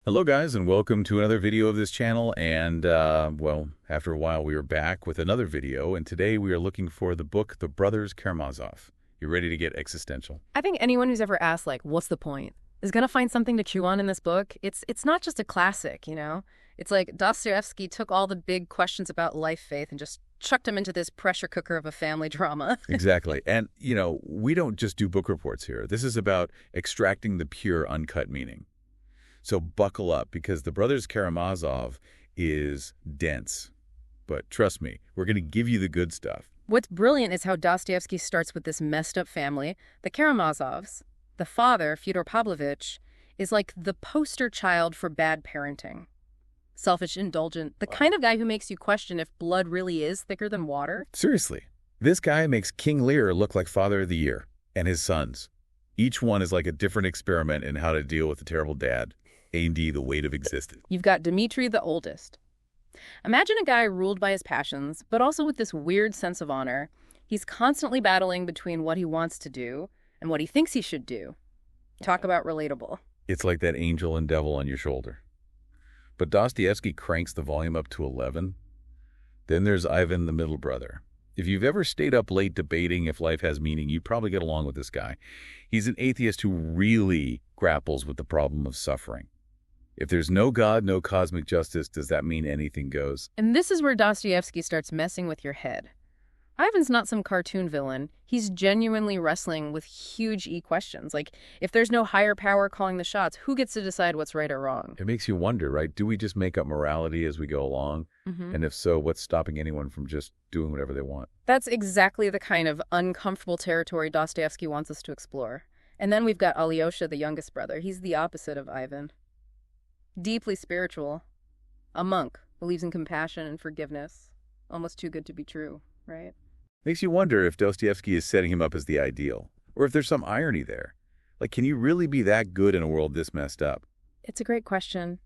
Hello guys, and welcome to another video of this channel. And well, after a while we are back with another video, and today we are looking for the book The Brothers Karamazov. You ready to get existential? I think anyone who's ever asked, like, what's the point, is going to find something to chew on in this book. It's not just a classic, you know? It's like Dostoevsky took all the big questions about life, faith, and just chucked them into this pressure cooker of a family drama. Exactly. And, we don't just do book reports here. This is about extracting the pure, uncut meaning. So buckle up, because The Brothers Karamazov is dense. But trust me, we're going to give you the good stuff. What's brilliant is how Dostoevsky starts with this messed up family. The Karamazovs, the father, Fyodor Pavlovich, is like the poster child for bad parenting. Selfish, indulgent, the kind of guy who makes you question if blood really is thicker than water. Seriously, this guy makes King Lear look like Father of the Year, and his sons. Each one is like a different experiment in how to deal with a terrible dad. A&D, the weight of existence. You've got Dmitri, the oldest. Imagine a guy ruled by his passions, but also with this weird sense of honor. He's constantly battling between what he wants to do and what he thinks he should do. Talk about relatable. It's like that angel and devil on your shoulder. But Dostoevsky cranks the volume up to 11. Then there's Ivan, the middle brother. If you've ever stayed up late debating if life has meaning, you probably get along with this guy. He's an atheist who really grapples with the problem of suffering. If there's no God, no cosmic justice, does that mean anything goes? And this is where Dostoevsky starts messing with your head. Ivan's not some cartoon villain. He's genuinely wrestling with huge questions. Like, if there's no higher power calling the shots, who gets to decide what's right or wrong? It makes you wonder, right? Do we just make up morality as we go along? And if so, what's stopping anyone from just doing whatever they want? That's exactly the kind of uncomfortable territory Dostoevsky wants us to explore. And then we've got Alyosha, the youngest brother. He's the opposite of Ivan. Deeply spiritual. A monk. Believes in compassion and forgiveness. Almost too good to be true, right? Makes you wonder if Dostoevsky is setting him up as the ideal, or if there's some irony there. Like, can you really be that good in a world this messed up? It's a great question.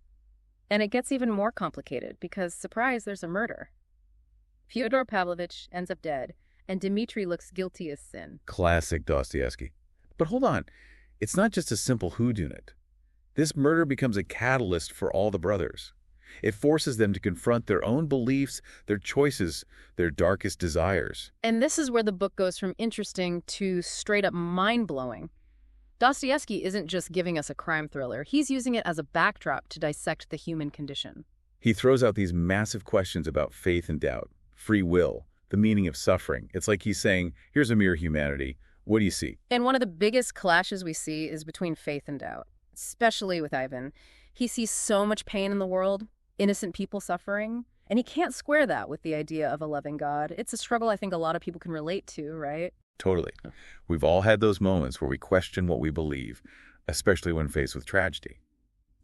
And it gets even more complicated because, surprise, there's a murder. Fyodor Pavlovich ends up dead, and Dmitri looks guilty as sin. Classic Dostoevsky. But hold on, it's not just a simple whodunit. This murder becomes a catalyst for all the brothers. It forces them to confront their own beliefs, their choices, their darkest desires. And this is where the book goes from interesting to straight up mind-blowing. Dostoevsky isn't just giving us a crime thriller. He's using it as a backdrop to dissect the human condition. He throws out these massive questions about faith and doubt, free will, the meaning of suffering. It's like he's saying, here's a mere humanity. What do you see? And one of the biggest clashes we see is between faith and doubt. Especially with Ivan. He sees so much pain in the world, innocent people suffering, and he can't square that with the idea of a loving God. It's a struggle I think a lot of people can relate to, right? Totally. We've all had those moments where we question what we believe, especially when faced with tragedy.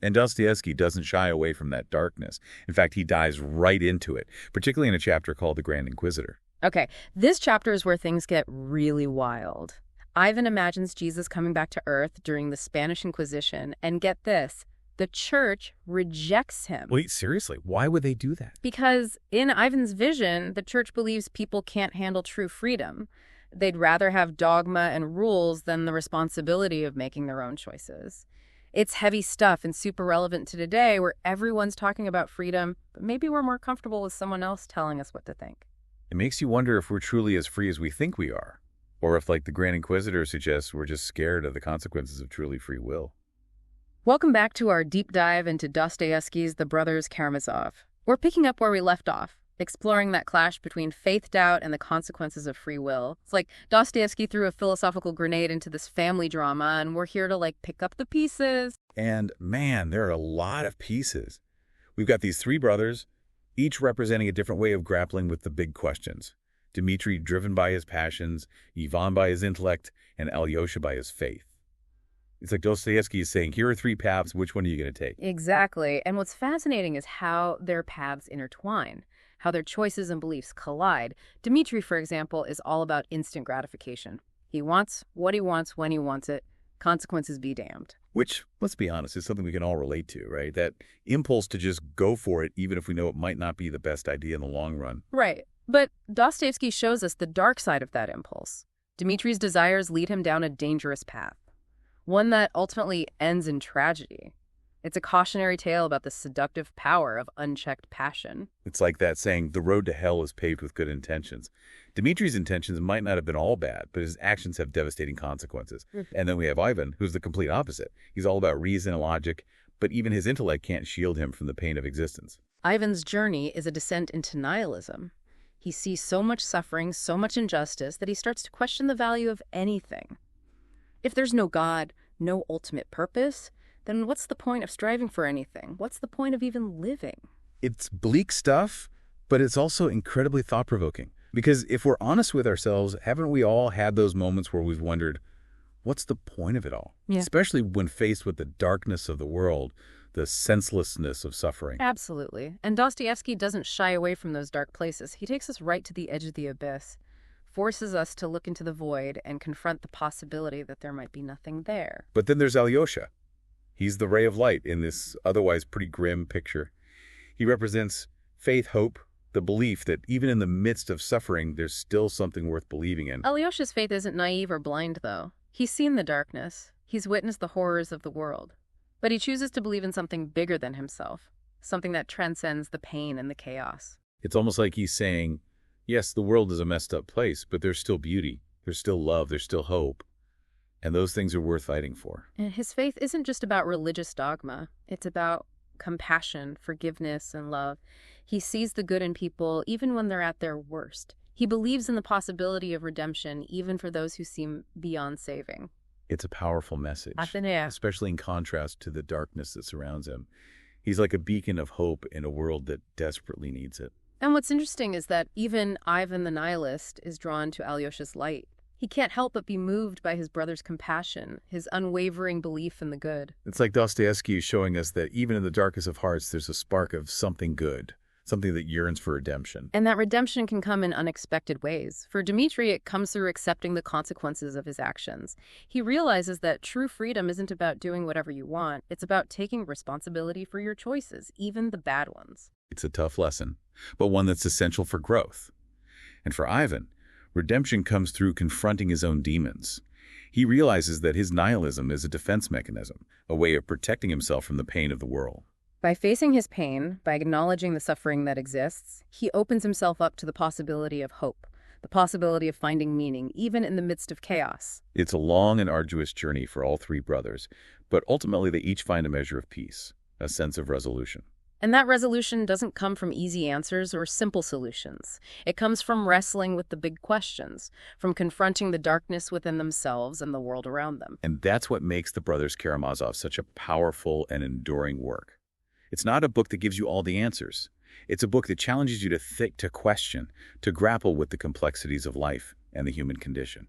And Dostoevsky doesn't shy away from that darkness. In fact, he dives right into it, particularly in a chapter called The Grand Inquisitor. Okay, this chapter is where things get really wild. Ivan imagines Jesus coming back to Earth during the Spanish Inquisition, and get this, the church rejects him. Wait, seriously, why would they do that? Because in Ivan's vision, the church believes people can't handle true freedom. They'd rather have dogma and rules than the responsibility of making their own choices. It's heavy stuff and super relevant to today, where everyone's talking about freedom, but maybe we're more comfortable with someone else telling us what to think. It makes you wonder if we're truly as free as we think we are. Or if, like the Grand Inquisitor suggests, we're just scared of the consequences of truly free will. Welcome back to our deep dive into Dostoevsky's The Brothers Karamazov. We're picking up where we left off, exploring that clash between faith, doubt, and the consequences of free will. It's like Dostoevsky threw a philosophical grenade into this family drama, and we're here to, pick up the pieces. And, man, there are a lot of pieces. We've got these three brothers, each representing a different way of grappling with the big questions. Dmitri driven by his passions, Ivan by his intellect, and Alyosha by his faith. It's like Dostoevsky is saying, here are three paths, which one are you going to take? Exactly. And what's fascinating is how their paths intertwine, how their choices and beliefs collide. Dmitri, for example, is all about instant gratification. He wants what he wants when he wants it. Consequences be damned. Which, let's be honest, is something we can all relate to, right? That impulse to just go for it, even if we know it might not be the best idea in the long run. Right. But Dostoevsky shows us the dark side of that impulse. Dmitri's desires lead him down a dangerous path, one that ultimately ends in tragedy. It's a cautionary tale about the seductive power of unchecked passion. It's like that saying, the road to hell is paved with good intentions. Dmitri's intentions might not have been all bad, but his actions have devastating consequences. And then we have Ivan, who's the complete opposite. He's all about reason and logic, but even his intellect can't shield him from the pain of existence. Ivan's journey is a descent into nihilism. He sees so much suffering, so much injustice, that he starts to question the value of anything. If there's no God, no ultimate purpose, then what's the point of striving for anything? What's the point of even living? It's bleak stuff, but it's also incredibly thought-provoking. Because if we're honest with ourselves, haven't we all had those moments where we've wondered, what's the point of it all? Yeah. Especially when faced with the darkness of the world, the senselessness of suffering. Absolutely. And Dostoevsky doesn't shy away from those dark places. He takes us right to the edge of the abyss, forces us to look into the void and confront the possibility that there might be nothing there. But then there's Alyosha. He's the ray of light in this otherwise pretty grim picture. He represents faith, hope, the belief that even in the midst of suffering, there's still something worth believing in. Alyosha's faith isn't naive or blind, though. He's seen the darkness. He's witnessed the horrors of the world. But he chooses to believe in something bigger than himself, something that transcends the pain and the chaos. It's almost like he's saying, yes, the world is a messed up place, but there's still beauty, there's still love, there's still hope. And those things are worth fighting for. And his faith isn't just about religious dogma. It's about compassion, forgiveness, and love. He sees the good in people even when they're at their worst. He believes in the possibility of redemption even for those who seem beyond saving. It's a powerful message, especially in contrast to the darkness that surrounds him. He's like a beacon of hope in a world that desperately needs it. And what's interesting is that even Ivan the nihilist is drawn to Alyosha's light. He can't help but be moved by his brother's compassion, his unwavering belief in the good. It's like Dostoevsky is showing us that even in the darkest of hearts, there's a spark of something good, something that yearns for redemption. And that redemption can come in unexpected ways. For Dmitri, it comes through accepting the consequences of his actions. He realizes that true freedom isn't about doing whatever you want. It's about taking responsibility for your choices, even the bad ones. It's a tough lesson, but one that's essential for growth. And for Ivan, redemption comes through confronting his own demons. He realizes that his nihilism is a defense mechanism, a way of protecting himself from the pain of the world. By facing his pain, by acknowledging the suffering that exists, he opens himself up to the possibility of hope, the possibility of finding meaning, even in the midst of chaos. It's a long and arduous journey for all three brothers, but ultimately they each find a measure of peace, a sense of resolution. And that resolution doesn't come from easy answers or simple solutions. It comes from wrestling with the big questions, from confronting the darkness within themselves and the world around them. And that's what makes the Brothers Karamazov such a powerful and enduring work. It's not a book that gives you all the answers. It's a book that challenges you to think, to question, to grapple with the complexities of life and the human condition.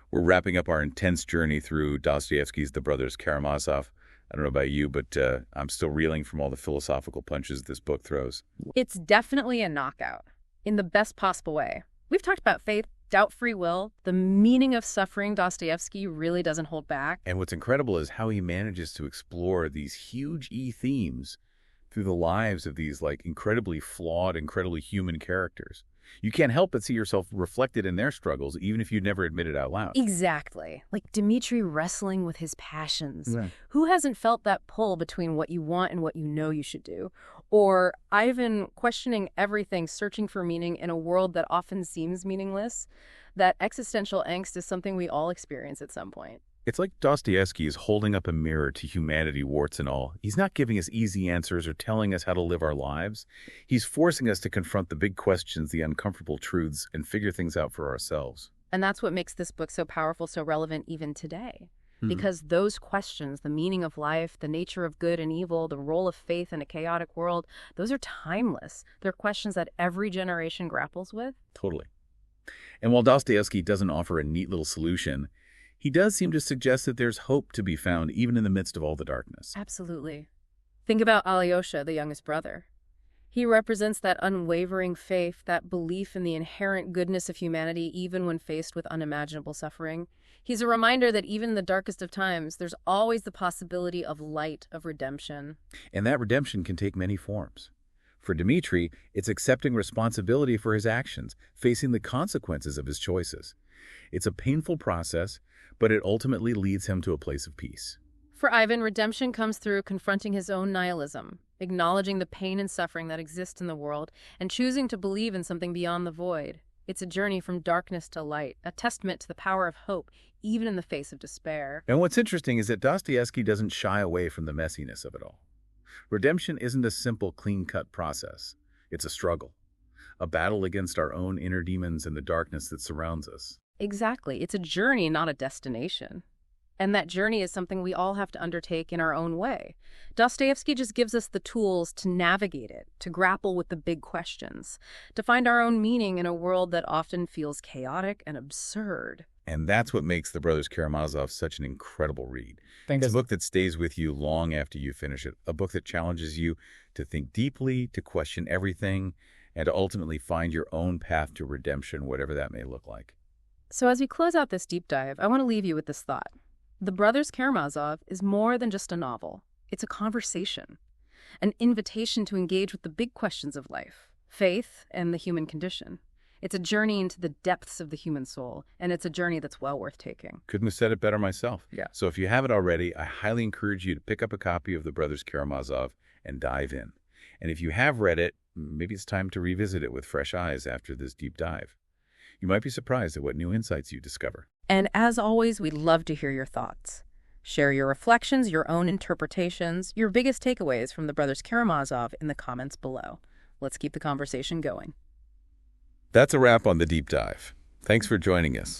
We're wrapping up our intense journey through Dostoevsky's The Brothers Karamazov. I don't know about you, but I'm still reeling from all the philosophical punches this book throws. It's definitely a knockout, in the best possible way. We've talked about faith, doubt, free will, the meaning of suffering. Dostoevsky really doesn't hold back. And what's incredible is how he manages to explore these huge themes through the lives of these incredibly flawed, incredibly human characters. You can't help but see yourself reflected in their struggles, even if you never admit it out loud. Exactly. Like Dmitri wrestling with his passions. Yeah. Who hasn't felt that pull between what you want and what you know you should do? Or Ivan questioning everything, searching for meaning in a world that often seems meaningless? That existential angst is something we all experience at some point. It's like Dostoevsky is holding up a mirror to humanity, warts and all. He's not giving us easy answers or telling us how to live our lives. He's forcing us to confront the big questions, the uncomfortable truths, and figure things out for ourselves. And that's what makes this book so powerful, so relevant even today. Because those questions, the meaning of life, the nature of good and evil, the role of faith in a chaotic world, those are timeless. They're questions that every generation grapples with. Totally. And while Dostoevsky doesn't offer a neat little solution, he does seem to suggest that there's hope to be found even in the midst of all the darkness. Absolutely. Think about Alyosha, the youngest brother. He represents that unwavering faith, that belief in the inherent goodness of humanity even when faced with unimaginable suffering. He's a reminder that even in the darkest of times, there's always the possibility of light, of redemption. And that redemption can take many forms. For Dmitri, it's accepting responsibility for his actions, facing the consequences of his choices. It's a painful process, but it ultimately leads him to a place of peace. For Ivan, redemption comes through confronting his own nihilism, acknowledging the pain and suffering that exist in the world, and choosing to believe in something beyond the void. It's a journey from darkness to light, a testament to the power of hope, even in the face of despair. And what's interesting is that Dostoevsky doesn't shy away from the messiness of it all. Redemption isn't a simple, clean-cut process. It's a struggle, a battle against our own inner demons and the darkness that surrounds us. Exactly. It's a journey, not a destination. And that journey is something we all have to undertake in our own way. Dostoevsky just gives us the tools to navigate it, to grapple with the big questions, to find our own meaning in a world that often feels chaotic and absurd. And that's what makes The Brothers Karamazov such an incredible read. Thanks. It's a book that stays with you long after you finish it, a book that challenges you to think deeply, to question everything, and to ultimately find your own path to redemption, whatever that may look like. So as we close out this deep dive, I want to leave you with this thought. The Brothers Karamazov is more than just a novel. It's a conversation, an invitation to engage with the big questions of life, faith, and the human condition. It's a journey into the depths of the human soul, and it's a journey that's well worth taking. Couldn't have said it better myself. Yeah. So if you haven't already, I highly encourage you to pick up a copy of The Brothers Karamazov and dive in. And if you have read it, maybe it's time to revisit it with fresh eyes after this deep dive. You might be surprised at what new insights you discover. And as always, we'd love to hear your thoughts. Share your reflections, your own interpretations, your biggest takeaways from The Brothers Karamazov in the comments below. Let's keep the conversation going. That's a wrap on the deep dive. Thanks for joining us.